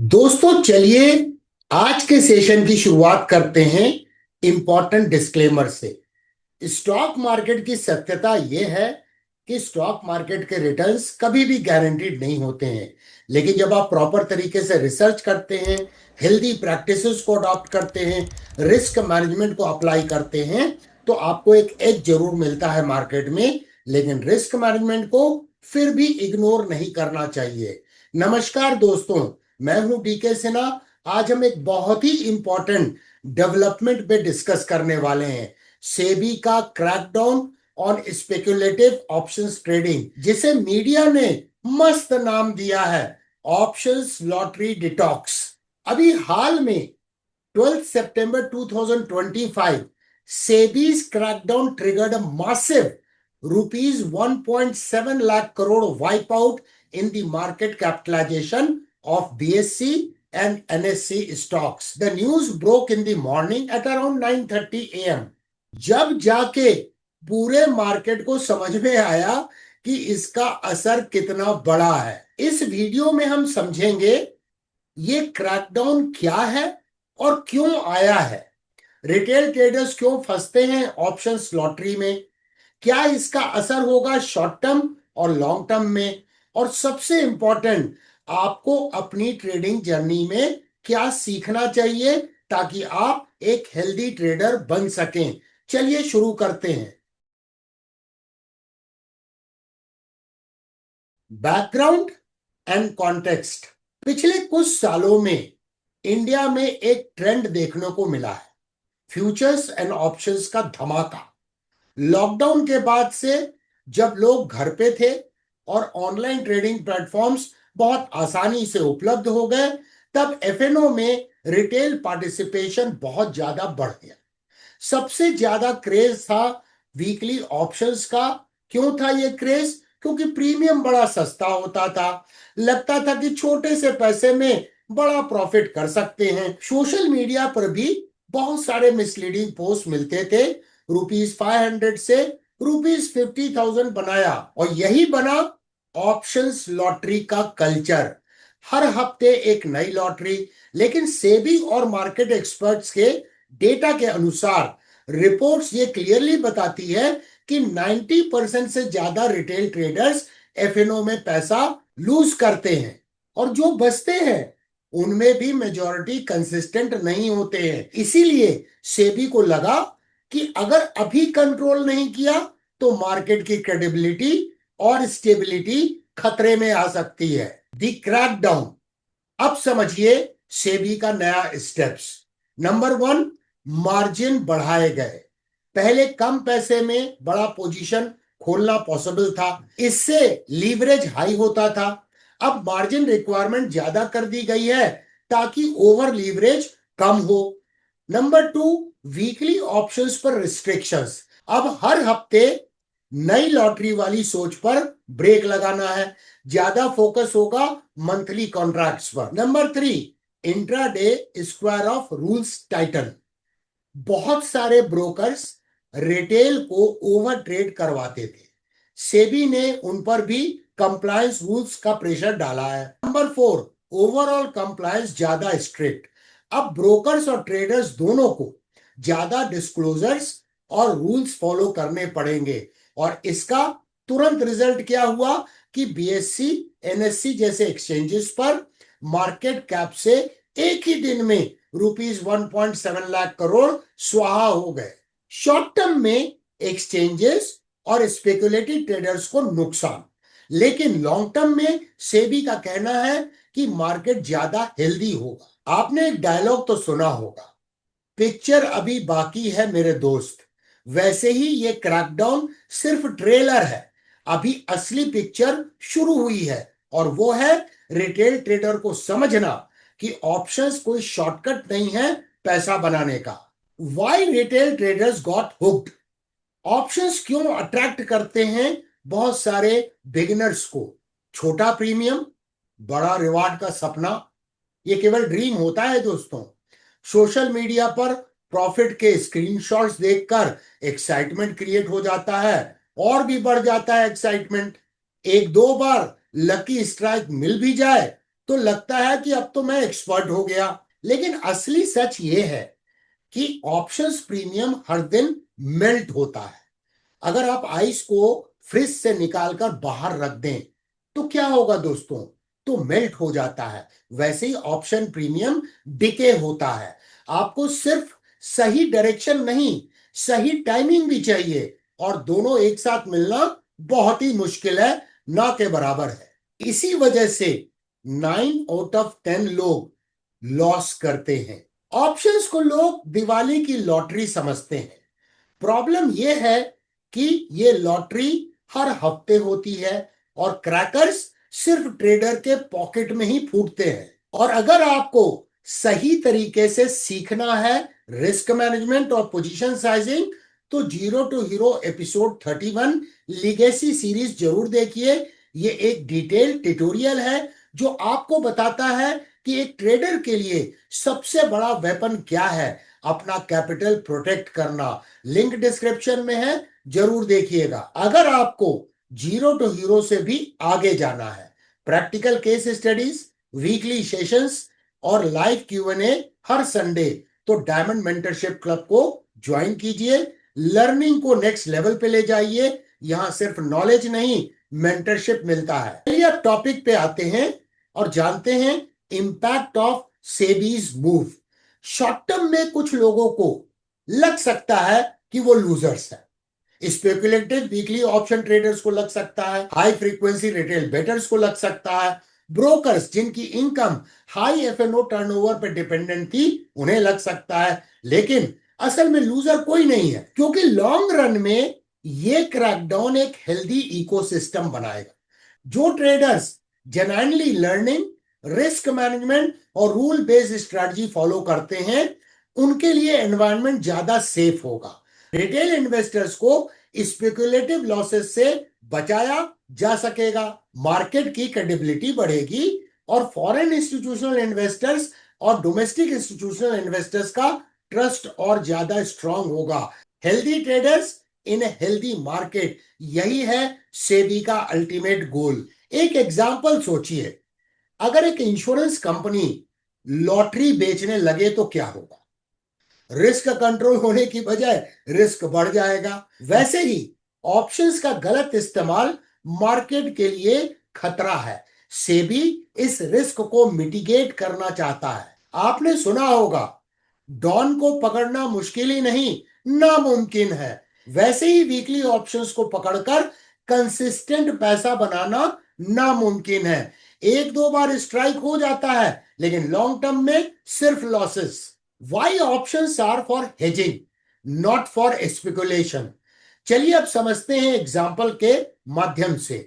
दोस्तों चलिए आज के सेशन की शुरुआत करते हैं इंपॉर्टेंट डिस्क्लेमर से। स्टॉक मार्केट की सत्यता यह है कि स्टॉक मार्केट के रिटर्न्स कभी भी गारंटीड नहीं होते हैं, लेकिन जब आप प्रॉपर तरीके से रिसर्च करते हैं, हेल्दी प्रैक्टिसेस को अडॉप्ट करते हैं, रिस्क मैनेजमेंट को अप्लाई करते हैं, तो आपको एक एज जरूर मिलता है मार्केट में। लेकिन रिस्क मैनेजमेंट को फिर भी इग्नोर नहीं करना चाहिए। नमस्कार दोस्तों, मैं हूं डीके सिन्हा। आज हम एक बहुत ही इंपॉर्टेंट डेवलपमेंट पे डिस्कस करने वाले हैं, सेबी का crackdown on speculative options trading, जिसे मीडिया ने मस्त नाम दिया है ऑप्शंस लॉटरी डिटॉक्स। अभी हाल में 12 सितंबर 2025 SEBI's crackdown triggered a massive rupees 1.7 lakh crore wipeout in the market capitalization of BSE and NSE stocks. The news broke in the morning at around 9:30 a.m. जब जाके पूरे मार्केट को समझ में आया कि इसका असर कितना बड़ा है। इस वीडियो में हम समझेंगे ये क्रैकडाउन क्या है और क्यों आया है, रिटेल ट्रेडर्स क्यों फंसते हैं ऑप्शंस लॉटरी में, क्या इसका असर होगा शॉर्ट टर्म और लॉन्ग टर्म में, और सबसे इंपॉर्टेंट आपको अपनी ट्रेडिंग जर्नी में क्या सीखना चाहिए ताकि आप एक हेल्दी ट्रेडर बन सकें। चलिए शुरू करते हैं। Background and context. पिछले कुछ सालों में इंडिया में एक ट्रेंड देखने को मिला है, फ्यूचर्स एंड ऑप्शंस का धमाका। लॉकडाउन के बाद से जब लोग घर पे थे और ऑनलाइन ट्रेडिंग प्लेटफॉर्म्स बहुत आसानी से उपलब्ध हो गए, तब एफएनओ में रिटेल पार्टिसिपेशन बहुत ज्यादा बढ़ गया। सबसे ज्यादा क्रेज था वीकली ऑप्शंस का। क्यों था ये क्रेज? क्योंकि प्रीमियम बड़ा सस्ता होता था, लगता था कि छोटे से पैसे में बड़ा प्रॉफिट कर सकते हैं। सोशल मीडिया पर भी बहुत सारे मिसलीडिंग पोस्ट मिलते थे। ₹500 से ₹50,000 बनाया, और यही बना ऑप्शंस लॉटरी का कल्चर। हर हफ्ते एक नई लॉटरी। लेकिन सेबी और मार्केट एक्सपर्ट्स के डेटा के अनुसार रिपोर्ट्स ये क्लियरली बताती है कि 90% से ज्यादा रिटेल ट्रेडर्स एफएनओ में पैसा लूज करते हैं, और जो बचते हैं उनमें भी मेजॉरिटी कंसिस्टेंट नहीं होते हैं। इसीलिए सेबी को लगा कि अगर अभी कंट्रोल नहीं किया तो मार्केट की क्रेडिबिलिटी और स्टेबिलिटी खतरे में आ सकती है। The crackdown. अब समझिए सेबी का नया स्टेप्स। नंबर 1, मार्जिन बढ़ाए गए। पहले कम पैसे में बड़ा पोजीशन खोलना पॉसिबल था, इससे लीवरेज हाई होता था। अब मार्जिन रिक्वायरमेंट ज्यादा कर दी गई है ताकि ओवर लीवरेज कम हो। नंबर 2, वीकली ऑप्शंस पर रिस्ट्रिक्शंस। अब हर हफ्ते नई लॉटरी वाली सोच पर ब्रेक लगाना है, ज्यादा फोकस होगा मंथली कॉन्ट्रैक्ट्स पर। Number 3, intraday square of rules Titan. बहुत सारे ब्रोकर्स रिटेल को ओवर ट्रेड करवाते थे, सेबी ने उन पर भी कंप्लायंस रूल्स का प्रेशर डाला है। नंबर 4, ओवरऑल कंप्लायंस ज्यादा स्ट्रिक्ट। अब ब्रोकर्स और ट्रेडर्स दोनों को ज्यादा डिस्क्लोजर्स और रूल्स फॉलो करने पड़ेंगे, और इसका तुरंत रिजल्ट क्या हुआ कि बीएससी एनएससी जैसे एक्सचेंजेस पर मार्केट कैप से एक ही दिन में ₹1.7 लाख करोड़ स्वाहा हो गए। शॉर्ट टर्म में एक्सचेंजेस और स्पेकुलेटिव ट्रेडर्स को नुकसान, लेकिन लॉन्ग टर्म में सेबी का कहना है कि मार्केट ज्यादा हेल्दी होगा। आपने एक डायलॉग तो सुना होगा, पिक्चर अभी बाकी है मेरे दोस्त। वैसे ही ये क्रैकडाउन सिर्फ ट्रेलर है, अभी असली पिक्चर शुरू हुई है, और वो है रिटेल ट्रेडर को समझना कि ऑप्शंस कोई शॉर्टकट नहीं है पैसा बनाने का। Why retail traders got hooked. Options क्यों अट्रैक्ट करते हैं बहुत सारे बिगिनर्स को? छोटा प्रीमियम, बड़ा रिवार्ड का सपना, ये केवल ड्रीम होता है दोस्तों। सोशल मीडिया पर प्रॉफिट के स्क्रीनशॉट्स देखकर एक्साइटमेंट क्रिएट हो जाता है, और भी बढ़ जाता है एक्साइटमेंट। एक दो बार लकी स्ट्राइक मिल भी जाए तो लगता है कि अब तो मैं एक्सपर्ट हो गया। लेकिन असली सच ये है कि ऑप्शंस प्रीमियम हर दिन मेल्ट होता है। अगर आप आइस को फ्रिज से निकालकर बाहर रख दें तो क्या होगा दोस्तों? तो मेल्ट हो जाता है। वैसे ही ऑप्शन प्रीमियम डिके होता है। आपको सिर्फ सही डायरेक्शन नहीं, सही टाइमिंग भी चाहिए, और दोनों एक साथ मिलना बहुत ही मुश्किल है, ना के बराबर है। इसी वजह से 9 आउट ऑफ 10 लोग लॉस करते हैं। ऑप्शंस को लोग दिवाली की लॉटरी समझते हैं। प्रॉब्लम यह है कि ये लॉटरी हर हफ्ते होती है और क्रैकर्स सिर्फ ट्रेडर के पॉकेट में ही फूटते हैं। और अगर आपको सही तरीके से सीखना है रिस्क मैनेजमेंट और पोजीशन साइजिंग, तो zero to hero episode 31 legacy series जरूर देखिए। ये एक डिटेल ट्यूटोरियल है जो आपको बताता है कि एक ट्रेडर के लिए सबसे बड़ा वेपन क्या है, अपना कैपिटल प्रोटेक्ट करना। लिंक डिस्क्रिप्शन में है, जरूर देखिएगा। अगर आपको जीरो टू हीरो से भी आगे जाना है, practical case studies, weekly sessions और लाइव Q&A हर संडे, तो डायमंड मेंटरशिप क्लब को ज्वाइन कीजिए। लर्निंग को नेक्स्ट लेवल पे ले जाइए। यहां सिर्फ नॉलेज नहीं, मेंटरशिप मिलता है। चलिए अब टॉपिक पे आते हैं और जानते हैं impact of SEBI's move. Short term में कुछ लोगों को लग सकता है कि वो लूजर्स हैं। स्पेकुलेटिव वीकली ऑप्शन ट्रेडर्स को लग सकता है, हाई फ्रीक्वेंसी रिटेल बेटर्स को लग सकता है, ब्रोकर्स जिनकी इनकम हाई F&O टर्नओवर पर डिपेंडेंट थी उन्हें लग सकता है। लेकिन असल में लूजर कोई नहीं है, क्योंकि लॉन्ग रन में ये क्रैकडाउन एक हेल्दी इकोसिस्टम बनाएगा। जो traders genuinely learning, risk management और रूल बेस्ड स्ट्रेटजी फॉलो करते हैं, उनके लिए एनवायरनमेंट ज्यादा सेफ होगा। रिटेल इन्वेस्टर्स को स्पेकुलेटिव लॉसेस से बचाया जा सकेगा, मार्केट की क्रेडिबिलिटी बढ़ेगी और फॉरेन इंस्टीट्यूशनल इन्वेस्टर्स और डोमेस्टिक इंस्टीट्यूशनल इन्वेस्टर्स का ट्रस्ट और ज्यादा स्ट्रांग होगा। हेल्दी ट्रेडर्स इन हेल्दी मार्केट, यही है सेबी का अल्टीमेट गोल। एक एग्जांपल सोचिए, अगर एक इंश्योरेंस कंपनी लॉटरी बेचने लगे तो क्या होगा? रिस्क कंट्रोल होने की बजाय रिस्क बढ़ जाएगा। वैसे ही ऑप्शंस का गलत इस्तेमाल मार्केट के लिए खतरा है। सेबी इस रिस्क को मिटिगेट करना चाहता है। आपने सुना होगा, डॉन को पकड़ना मुश्किल ही नहीं, नामुमकिन है। वैसे ही वीकली ऑप्शंस को पकड़कर कंसिस्टेंट पैसा बनाना नामुमकिन है। एक दो बार स्ट्राइक हो जाता है, लेकिन लॉन्ग टर्म में सिर्फ losses. Why options are for hedging, not for speculation? चलिए अब समझते हैं एग्जाम्पल के माध्यम से।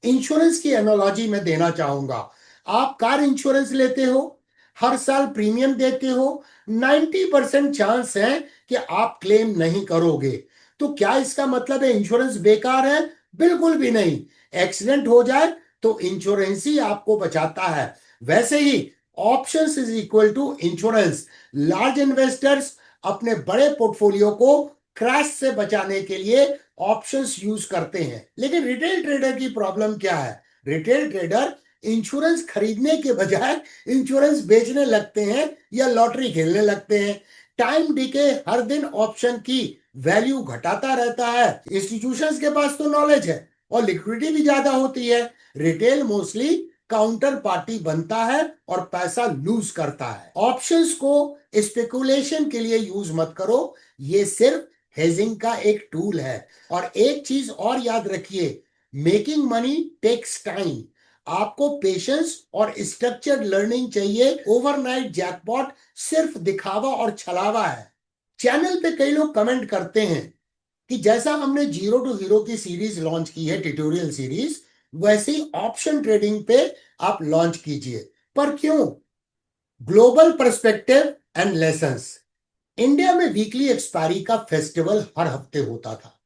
इंश्योरेंस की एनालॉजी में देना चाहूंगा। आप कार इंश्योरेंस लेते हो, हर साल प्रीमियम देते हो, 90% चांस है कि आप क्लेम नहीं करोगे। तो क्या इसका मतलब है इंश्योरेंस बेकार है? बिल्कुल भी नहीं। एक्सीडेंट हो जाए तो इंश्योरेंस ही आपको बचाता है। वैसे ही options is equal to insurance. Large investors अपने बड़े पोर्टफोलियो को क्रैश से बचाने के लिए ऑप्शंस यूज करते हैं। लेकिन रिटेल ट्रेडर की प्रॉब्लम क्या है? रिटेल ट्रेडर इंश्योरेंस खरीदने के बजाय इंश्योरेंस बेचने लगते हैं या लॉटरी खेलने लगते हैं। टाइम डिके हर दिन ऑप्शन की वैल्यू घटाता रहता है। इंस्टीट्यूशंस के पास तो नॉलेज है और लिक्विडिटी भी ज्यादा होती है। रिटेल मोस्टली काउंटर पार्टी बनता है और पैसा लूज करता है। ऑप्शंस को स्पेकुलेशन के लिए यूज मत करो, ये सिर्फ हेजिंग का एक टूल है। और एक चीज और याद रखिए, मेकिंग मनी टेक्स टाइम। आपको पेशेंस और स्ट्रक्चर्ड लर्निंग चाहिए। ओवरनाइट जैकपॉट सिर्फ दिखावा और छलावा है। चैनल पे कई लोग कमेंट करते हैं कि जैसा हमने जीरो टू हीरो की सीरीज लॉन्च की है, ट्यूटोरियल सीरीज, वैसे ही ऑप्शन ट्रेडिंग पे आप लॉन्च कीजिए। पर क्यों? Global perspective and lessons. India में वीकली एक्सपायरी का फेस्टिवल हर हफ्ते होता था।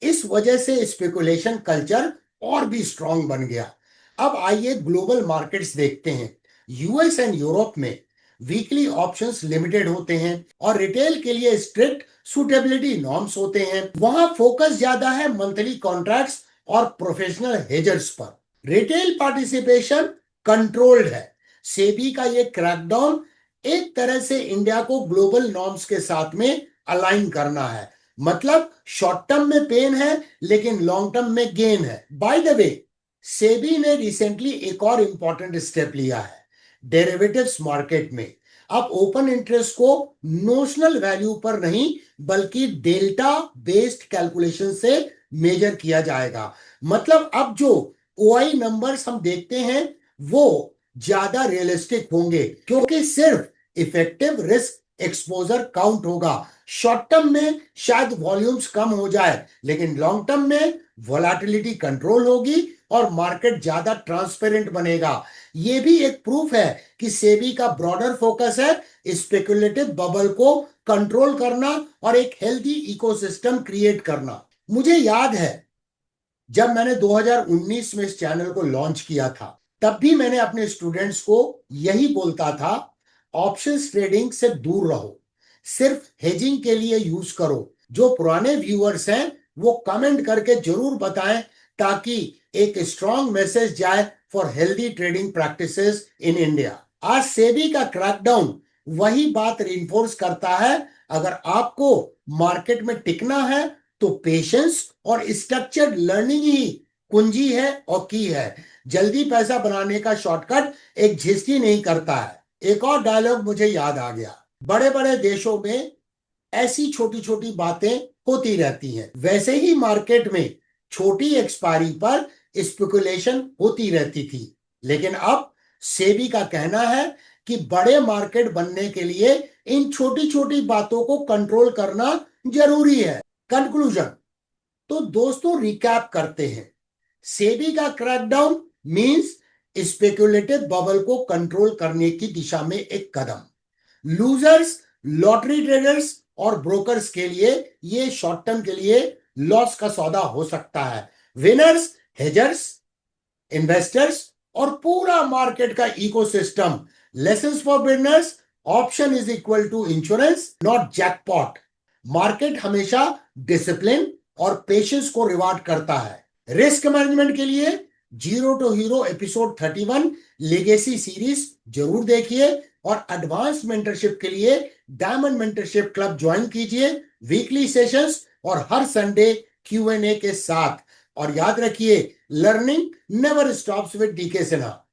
इस वजह से स्पेकुलेशन कल्चर और भी स्ट्रांग बन गया। अब आइए ग्लोबल मार्केट्स देखते हैं। यूएस एंड यूरोप में वीकली ऑप्शंस लिमिटेड होते हैं और रिटेल के लिए स्ट्रिक्ट सूटेबिलिटी नॉर्म्स होते हैं। वहां फोकस ज्यादा है मंथली कॉन्ट्रैक्ट्स और प्रोफेशनल हेजर्स पर। रिटेल पार्टिसिपेशन कंट्रोल्ड है, सेबी का ये क्रैकडाउन एक तरह से इंडिया को ग्लोबल नॉर्म्स के साथ में अलाइन करना है। मतलब शॉर्ट टर्म में पेन है लेकिन लॉन्ग टर्म में गेन है। बाय द वे, सेबी ने रिसेंटली एक और इंपॉर्टेंट स्टेप लिया है डेरिवेटिव्स मार्केट में। अब ओपन इंटरेस्ट को नोशनल वैल्यू पर नहीं बल्कि डेल्टा बेस्ड कैलकुलेशन से मेजर किया जाएगा। मतलब अब जो ओआई नंबर्स हम देखते हैं वो ज्यादा रियलिस्टिक होंगे क्योंकि सिर्फ इफेक्टिव रिस्क एक्सपोजर काउंट होगा। शॉर्ट टर्म में शायद वॉल्यूम्स कम हो जाए लेकिन लॉन्ग टर्म में वोलाटिलिटी कंट्रोल होगी और मार्केट ज्यादा ट्रांसपेरेंट बनेगा। यह भी एक प्रूफ है कि सेबी का ब्रॉडर फोकस है स्पेकुलेटिव बबल को कंट्रोल करना और एक हेल्दी इकोसिस्टम क्रिएट करना। मुझे याद है जब मैंने 2019 में इस चैनल को लॉन्च किया था तब भी मैंने अपने स्टूडेंट्स को यही बोलता था, ऑप्शंस ट्रेडिंग से दूर रहो, सिर्फ हेजिंग के लिए यूज करो। जो पुराने व्यूअर्स हैं वो कमेंट करके जरूर बताएं ताकि एक स्ट्रॉन्ग मैसेज जाए for healthy trading practices in India. आज सेबी का क्रैकडाउन वही बात रिइंफोर्स करता है। अगर आपको मार्केट में टिकना है तो पेशेंस और स्ट्रक्चर्ड लर्निंग ही कुंजी है और की है। जल्दी पैसा बनाने का शॉर्टकट एक झिझकी नहीं करता है। एक और डायलॉग मुझे याद आ गया, बड़े बड़े देशों में ऐसी छोटी छोटी बातें होती रहती हैं, वैसे ही मार्केट में छोटी एक्सपायरी पर स्पेकुलेशन होती रहती थी। लेकिन अब सेबी का कहना है कि बड़े मार्केट बनने के लिए इन छोटी छोटी बातों को कंट्रोल करना जरूरी है। कंक्लूजन, तो दोस्तों रिकैप करते हैं। सेबी का क्रैकडाउन मींस स्पेकुलेटिव बबल को कंट्रोल करने की दिशा में एक कदम। लूजर्स, लॉटरी ट्रेडर्स और ब्रोकर्स के लिए ये शॉर्ट टर्म के लिए लॉस का सौदा हो सकता है। विनर्स, हेजर्स, इन्वेस्टर्स और पूरा मार्केट का ecosystem. Lessons for beginners, option is equal to insurance not jackpot. Market हमेशा डिसिप्लिन और पेशेंस को रिवार्ड करता है। रिस्क मैनेजमेंट के लिए zero to hero episode 31 legacy series जरूर देखिए और एडवांस मेंटरशिप के लिए डायमंड मेंटरशिप क्लब ज्वाइन कीजिए, वीकली सेशंस और हर संडे Q&A के साथ। और याद रखिए, learning never stops with DK Sinha.